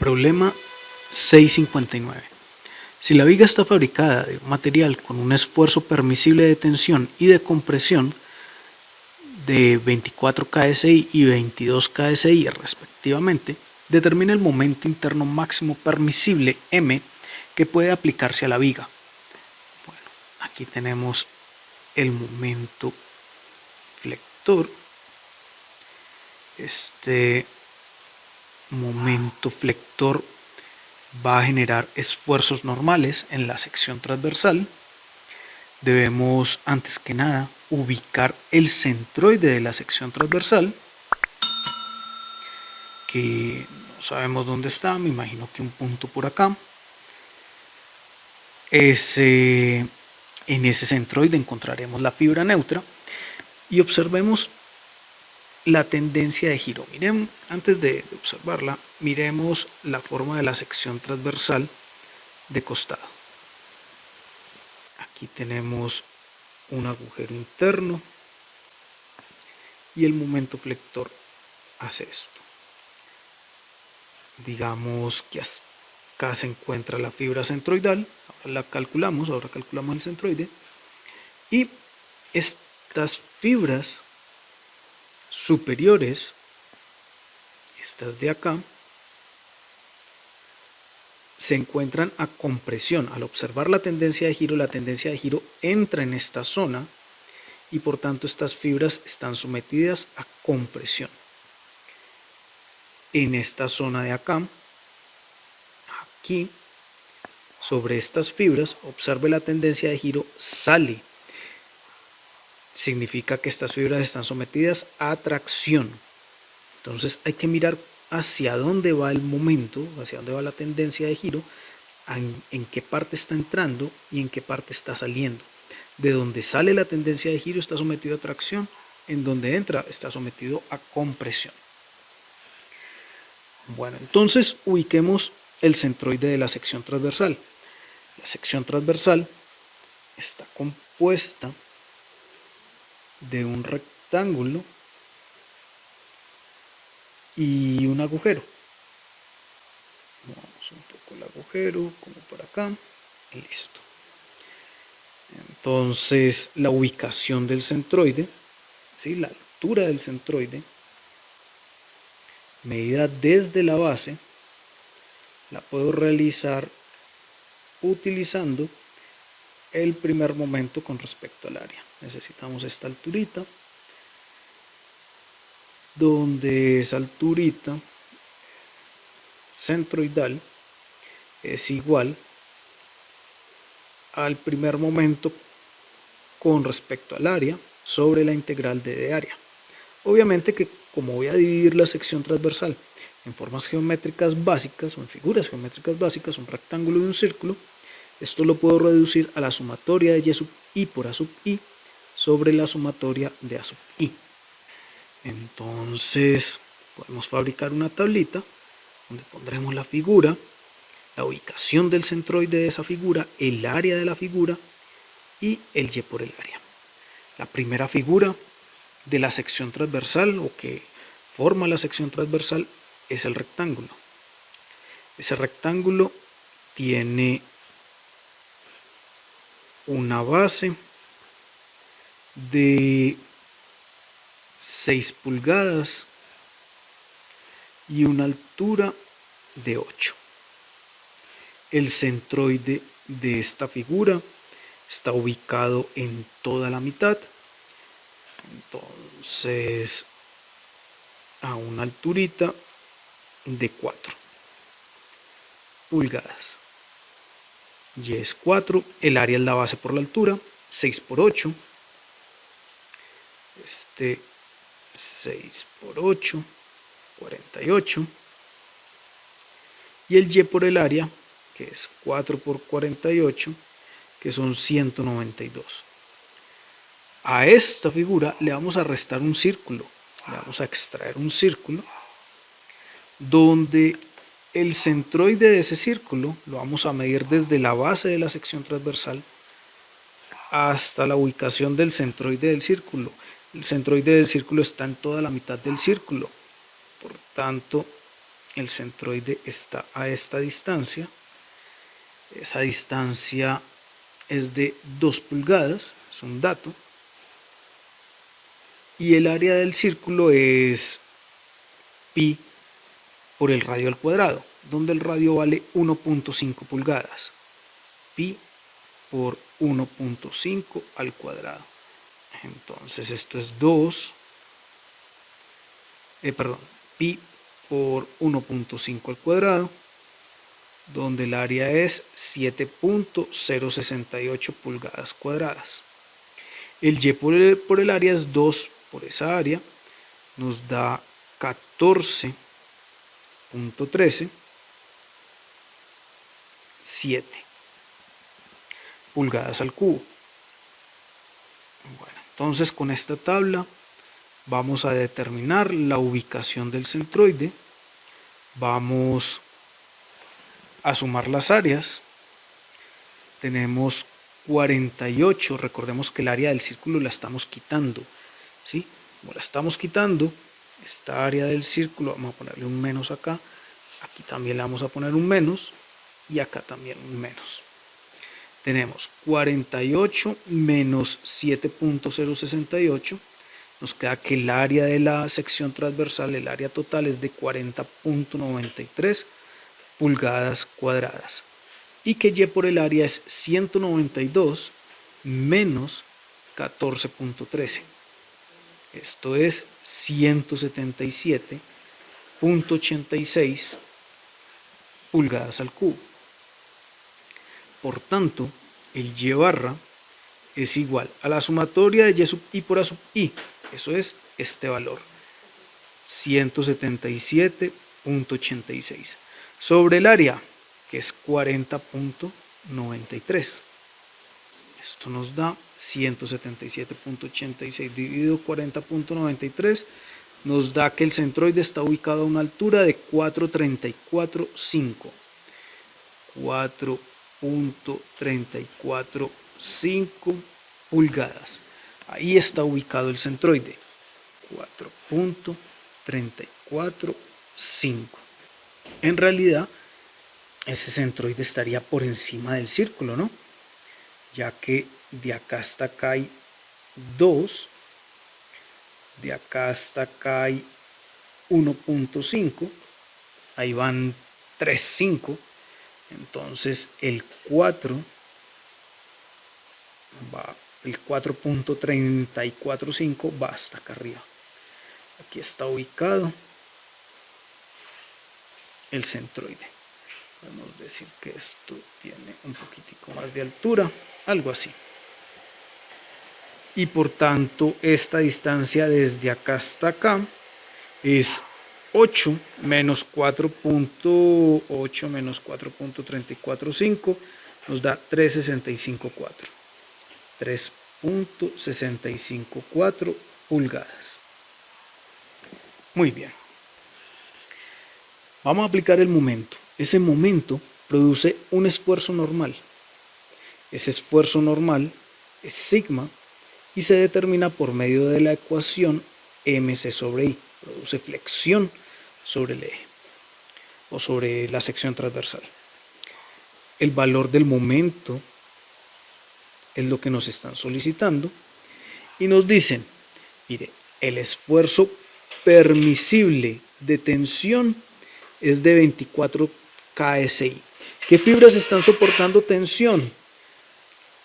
Problema 659. Si la viga está fabricada de un material con un esfuerzo permisible de tensión y de compresión de 24 kSI y 22 kSI respectivamente, determina el momento interno máximo permisible M que puede aplicarse a la viga. Bueno, aquí tenemos el momento flector. Este momento flector va a generar esfuerzos normales en la sección transversal. Debemos, antes que nada, ubicar el centroide de la sección transversal, que no sabemos dónde está, me imagino que un punto por acá. En ese centroide encontraremos la fibra neutra y observemos la tendencia de giro. Miren, antes de observarla, miremos la forma de la sección transversal de costado. Aquí tenemos un agujero interno y el momento flector hace esto. Digamos que acá se encuentra la fibra centroidal, ahora calculamos el centroide, y estas fibras superiores, estas de acá, se encuentran a compresión. Al observar la tendencia de giro entra en esta zona y por tanto estas fibras están sometidas a compresión. En esta zona de acá, aquí, sobre estas fibras, observe la tendencia de giro, sale. Significa que estas fibras están sometidas a tracción. Entonces hay que mirar hacia dónde va el momento, hacia dónde va la tendencia de giro, en qué parte está entrando y en qué parte está saliendo. De donde sale la tendencia de giro está sometido a tracción, en donde entra está sometido a compresión. Bueno, entonces ubiquemos el centroide de la sección transversal. La sección transversal está compuesta de un rectángulo y un agujero. Vamos un poco el agujero, como por acá, y listo. Entonces, la ubicación del centroide, ¿sí? La altura del centroide, medida desde la base, la puedo realizar utilizando el primer momento con respecto al área. Necesitamos esta alturita, donde esa alturita centroidal es igual al primer momento con respecto al área sobre la integral de área. Obviamente que como voy a dividir la sección transversal en formas geométricas básicas o en figuras geométricas básicas, un rectángulo y un círculo, esto lo puedo reducir a la sumatoria de y sub i por a sub i sobre la sumatoria de a sub i. Entonces podemos fabricar una tablita donde pondremos la figura, la ubicación del centroide de esa figura, el área de la figura y el y por el área. La primera figura de la sección transversal o que forma la sección transversal es el rectángulo. Ese rectángulo tiene una base de 6 pulgadas y una altura de 8. El centroide de esta figura está ubicado en toda la mitad, entonces a una alturita de 4 pulgadas. Y es 4, el área es la base por la altura, 6 por 8, 6 por 8, 48, y el y por el área, que es 4 por 48, que son 192. A esta figura le vamos a restar un círculo, le vamos a extraer un círculo, donde el centroide de ese círculo lo vamos a medir desde la base de la sección transversal hasta la ubicación del centroide del círculo. El centroide del círculo está en toda la mitad del círculo, por tanto el centroide está a esta distancia. Esa distancia es de 2 pulgadas, es un dato. Y el área del círculo es pi por el radio al cuadrado, donde el radio vale 1.5 pulgadas. Pi por 1.5 al cuadrado. Entonces esto es 2, pi por 1.5 al cuadrado, donde el área es 7.068 pulgadas cuadradas. El y por el área es 2 por esa área, nos da 14.13, 7 pulgadas al cubo. Bueno, entonces con esta tabla vamos a determinar la ubicación del centroide. Vamos a sumar las áreas. Tenemos 48, recordemos que el área del círculo la estamos quitando, ¿sí? Como la estamos quitando, esta área del círculo, vamos a ponerle un menos acá, aquí también le vamos a poner un menos, y acá también un menos. Tenemos 48 menos 7.068, nos queda que el área de la sección transversal, el área total es de 40.93 pulgadas cuadradas. Y que y por el área es 192 menos 14.13. Esto es 177.86 pulgadas al cubo. Por tanto, el y barra es igual a la sumatoria de y sub i por a sub i. Eso es este valor, 177.86. Sobre el área, que es 40.93. Esto nos da 177.86 dividido 40.93. Nos da que el centroide está ubicado a una altura de 4.345. 4.345 pulgadas. Ahí está ubicado el centroide. 4.345. En realidad, ese centroide estaría por encima del círculo, ¿no? Ya que de acá hasta acá hay 2, de acá hasta acá hay 1.5, ahí van 3.5, entonces el 4.345 va hasta acá arriba. Aquí está ubicado el centroide. Podemos decir que esto tiene un poquitico más de altura, algo así. Y por tanto, esta distancia desde acá hasta acá es 8 menos 4.8 menos 4.345 nos da 3.654. 3.654 pulgadas. Muy bien. Vamos a aplicar el momento. Ese momento produce un esfuerzo normal. Ese esfuerzo normal es sigma y se determina por medio de la ecuación mc sobre i. Produce flexión sobre el eje o sobre la sección transversal. El valor del momento es lo que nos están solicitando y nos dicen, mire, el esfuerzo permisible de tensión es de 24 KSI. ¿Qué fibras están soportando tensión?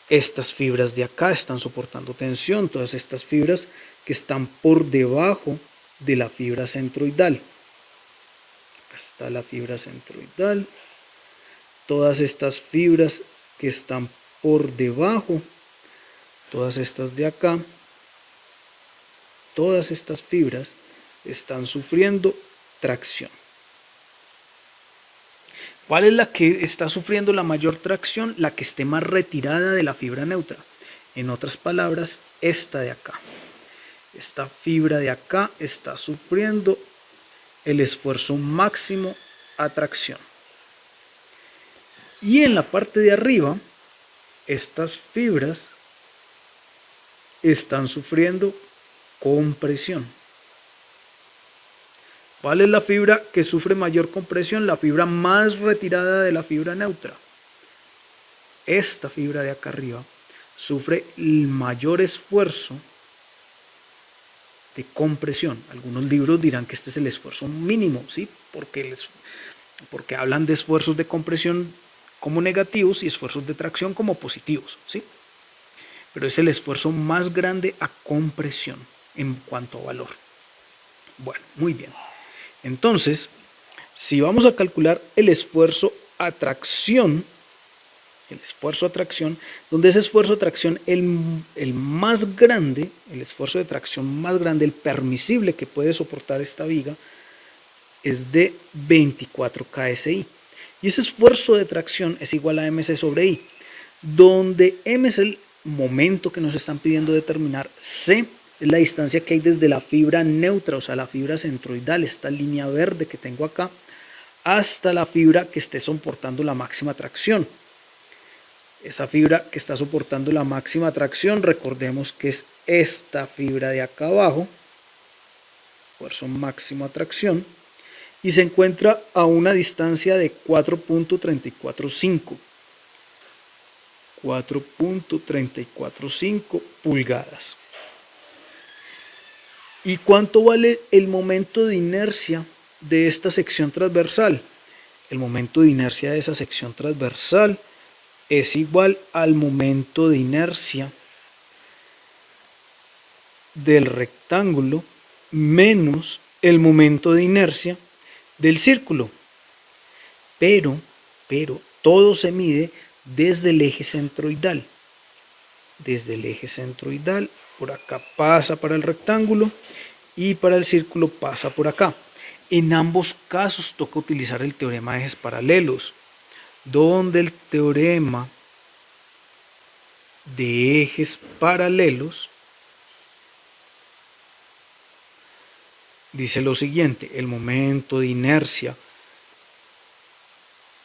Estas fibras de acá están soportando tensión, todas estas fibras que están por debajo de la fibra centroidal. Acá está la fibra centroidal. Todas estas fibras que están por debajo, todas estas de acá, todas estas fibras están sufriendo tracción. ¿Cuál es la que está sufriendo la mayor tracción? La que esté más retirada de la fibra neutra. En otras palabras, esta de acá. Esta fibra de acá está sufriendo el esfuerzo máximo a tracción. Y en la parte de arriba, estas fibras están sufriendo compresión. ¿Cuál es la fibra que sufre mayor compresión? La fibra más retirada de la fibra neutra. Esta fibra de acá arriba sufre el mayor esfuerzo de compresión. Algunos libros dirán que este es el esfuerzo mínimo, ¿sí? Porque hablan de esfuerzos de compresión como negativos y esfuerzos de tracción como positivos, ¿sí? Pero es el esfuerzo más grande a compresión en cuanto a valor. Bueno, muy bien. Entonces, si vamos a calcular el esfuerzo a tracción, donde ese esfuerzo de tracción, el más grande, el esfuerzo de tracción más grande, el permisible que puede soportar esta viga, es de 24 KSI. Y ese esfuerzo de tracción es igual a mc sobre I, donde m es el momento que nos están pidiendo determinar, c es la distancia que hay desde la fibra neutra, o sea, la fibra centroidal, esta línea verde que tengo acá, hasta la fibra que esté soportando la máxima tracción. Esa fibra que está soportando la máxima tracción, recordemos que es esta fibra de acá abajo, esfuerzo máximo a tracción, y se encuentra a una distancia de 4.345. 4.345 pulgadas. ¿Y cuánto vale el momento de inercia de esta sección transversal? El momento de inercia de esa sección transversal es igual al momento de inercia del rectángulo menos el momento de inercia del círculo. Pero todo se mide desde el eje centroidal. Desde el eje centroidal, por acá pasa para el rectángulo y para el círculo pasa por acá. En ambos casos toca utilizar el teorema de ejes paralelos, donde el teorema de ejes paralelos dice lo siguiente: el momento de inercia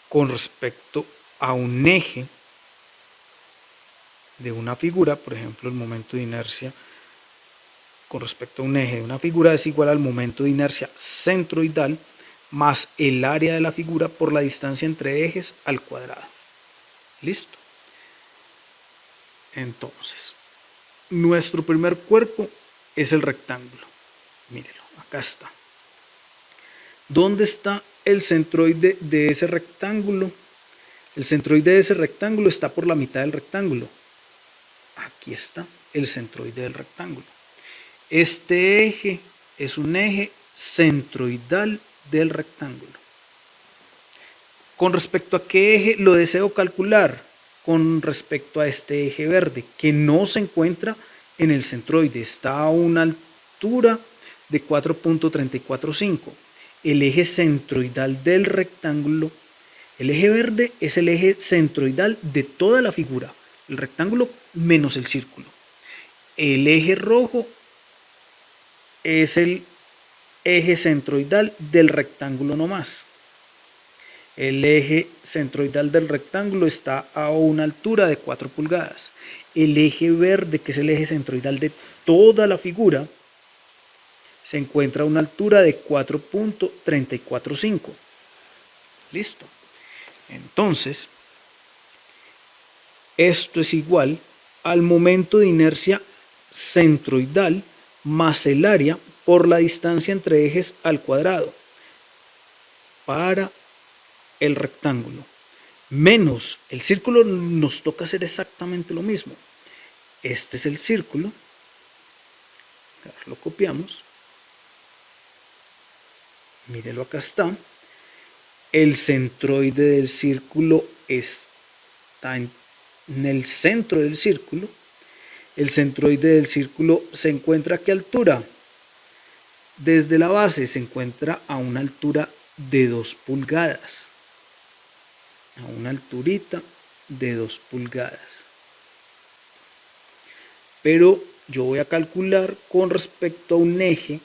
con respecto a un eje de una figura, por ejemplo, el momento de inercia con respecto a un eje de una figura es igual al momento de inercia centroidal más el área de la figura por la distancia entre ejes al cuadrado. ¿Listo? Entonces, nuestro primer cuerpo es el rectángulo. Mírenlo, acá está. ¿Dónde está el centroide de ese rectángulo? El centroide de ese rectángulo está por la mitad del rectángulo. Aquí está el centroide del rectángulo. Este eje es un eje centroidal del rectángulo. ¿Con respecto a qué eje lo deseo calcular? Con respecto a este eje verde, que no se encuentra en el centroide, está a una altura de 4.345. El eje centroidal del rectángulo, el eje verde es el eje centroidal de toda la figura, el rectángulo menos el círculo. El eje rojo es el eje centroidal del rectángulo nomás. El eje centroidal del rectángulo está a una altura de 4 pulgadas. El eje verde, que es el eje centroidal de toda la figura, se encuentra a una altura de 4.345. Listo. Entonces, esto es igual al momento de inercia centroidal más el área por la distancia entre ejes al cuadrado para el rectángulo, menos el círculo. Nos toca hacer exactamente lo mismo. Este es el círculo, lo copiamos, mírelo, acá está. El centroide del círculo está en el centro del círculo. El centroide del círculo se encuentra ¿a qué altura? Desde la base se encuentra a una altura de 2 pulgadas. A una alturita de 2 pulgadas. Pero yo voy a calcular con respecto a un eje,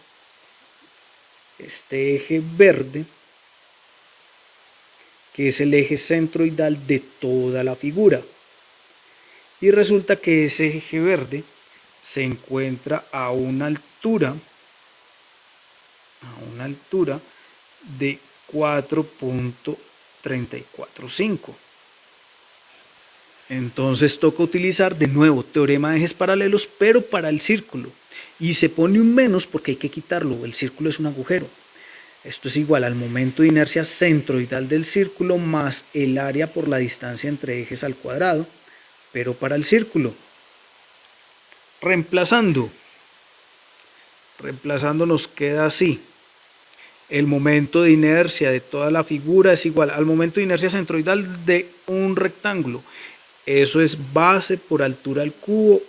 este eje verde, que es el eje centroidal de toda la figura. Y resulta que ese eje verde se encuentra a una altura a una altura de 4.345. Entonces toca utilizar de nuevo teorema de ejes paralelos, pero para el círculo. Y se pone un menos porque hay que quitarlo, el círculo es un agujero. Esto es igual al momento de inercia centroidal del círculo más el área por la distancia entre ejes al cuadrado, pero para el círculo. Reemplazando nos queda así. El momento de inercia de toda la figura es igual al momento de inercia centroidal de un rectángulo. Eso es base por altura al cubo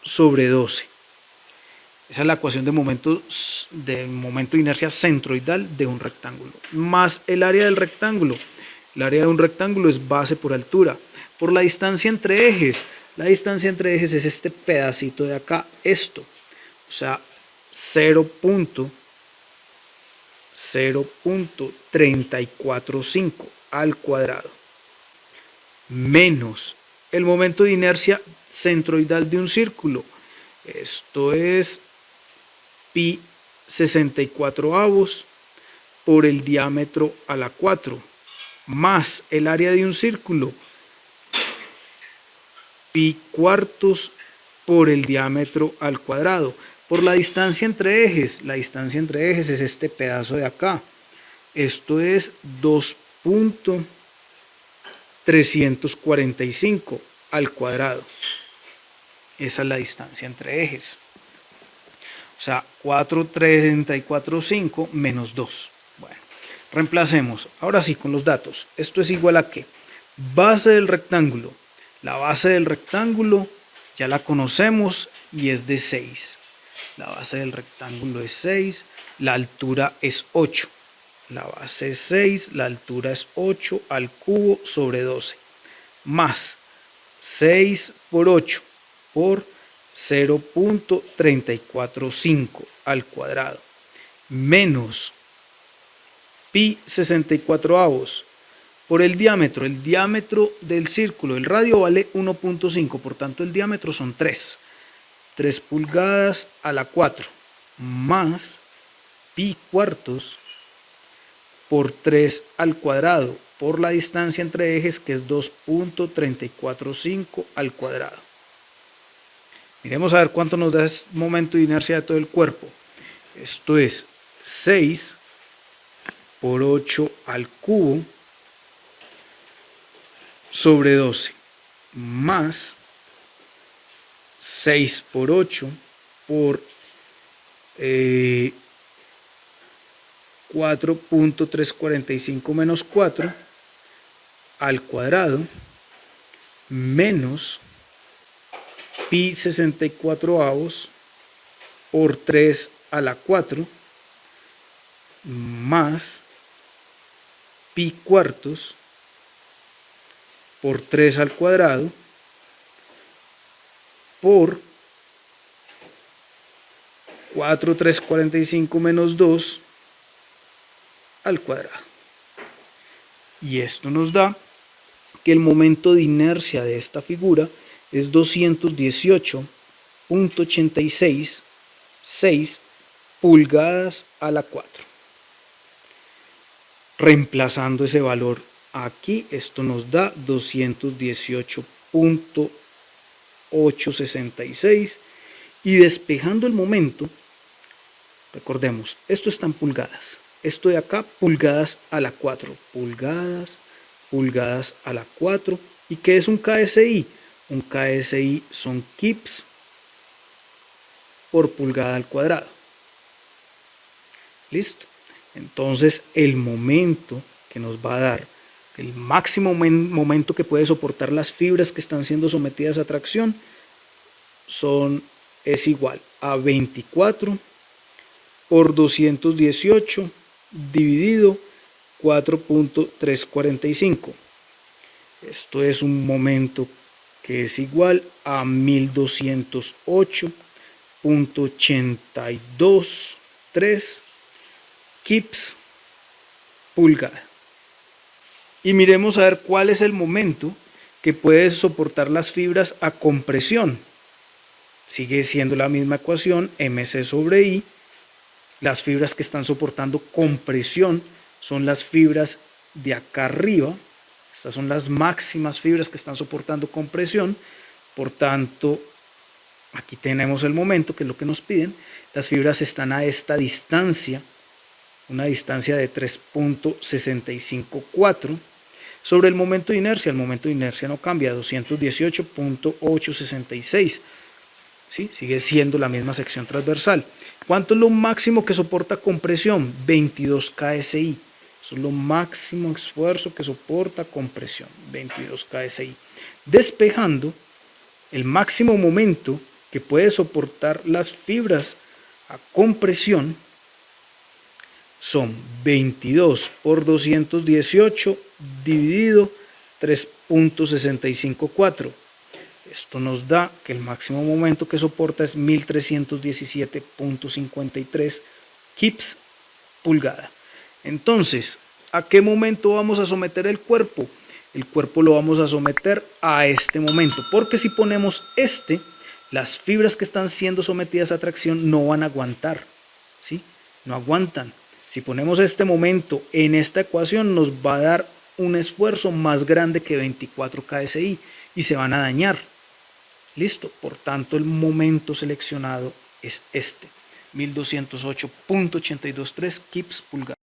sobre 12. Esa es la ecuación de momento de inercia centroidal de un rectángulo. Más el área del rectángulo. El área de un rectángulo es base por altura. Por la distancia entre ejes. La distancia entre ejes es este pedacito de acá, esto. O sea, 0.345 al cuadrado. Menos el momento de inercia centroidal de un círculo. Esto es pi 64avos por el diámetro a la 4, más el área de un círculo, pi cuartos por el diámetro al cuadrado. Por la distancia entre ejes, la distancia entre ejes es este pedazo de acá. Esto es 2.345 al cuadrado. Esa es la distancia entre ejes. O sea, 4.345 menos 2. Bueno, reemplacemos. Ahora sí, con los datos. Esto es igual a ¿qué? Base del rectángulo. La base del rectángulo ya la conocemos y es de 6. La base del rectángulo es 6. La altura es 8. La base es 6. La altura es 8 al cubo sobre 12. Más 6 por 8 por 0.345 al cuadrado menos pi 64avos por el diámetro del círculo. El radio vale 1.5, por tanto el diámetro son 3 pulgadas a la 4 más pi cuartos por 3 al cuadrado por la distancia entre ejes, que es 2.345 al cuadrado. Miremos a ver cuánto nos da el momento de inercia de todo el cuerpo. Esto es 6 por 8 al cubo sobre 12 más 6 por 8 por 4.345 menos 4 al cuadrado menos pi 64avos por 3 a la 4 más pi cuartos por 3 al cuadrado por 4.345 menos 2 al cuadrado. Y esto nos da que el momento de inercia de esta figura es 218.866 pulgadas a la 4. Reemplazando ese valor aquí, esto nos da 218.866 y despejando el momento, recordemos, esto está en pulgadas, esto de acá pulgadas a la 4, pulgadas a la 4. ¿Y qué es un KSI? Un KSI son kips por pulgada al cuadrado. ¿Listo? Entonces el momento que nos va a dar, el máximo momento que puede soportar las fibras que están siendo sometidas a tracción, es igual a 24 por 218 dividido 4.345. Esto es un momento que es igual a 1208.823 kips pulgada. Y miremos a ver cuál es el momento que puede soportar las fibras a compresión. Sigue siendo la misma ecuación, mc sobre i Las fibras que están soportando compresión son las fibras de acá arriba. Estas son las máximas fibras que están soportando compresión. Por tanto, aquí tenemos el momento, que es lo que nos piden. Las fibras están a esta distancia, una distancia de 3.654. Sobre el momento de inercia no cambia, 218.866. ¿Sí? Sigue siendo la misma sección transversal. ¿Cuánto es lo máximo que soporta compresión? 22 KSI. Eso es lo máximo esfuerzo que soporta compresión, 22 KSI. Despejando, el máximo momento que puede soportar las fibras a compresión son 22 por 218 dividido 3.654. Esto nos da que el máximo momento que soporta es 1317.53 kips pulgada. Entonces, ¿a qué momento vamos a someter el cuerpo? El cuerpo lo vamos a someter a este momento, porque si ponemos las fibras que están siendo sometidas a tracción no van a aguantar, ¿sí? No aguantan. Si ponemos este momento en esta ecuación, nos va a dar un esfuerzo más grande que 24 KSI y se van a dañar. Listo, por tanto el momento seleccionado es 1208.823 kips pulgada.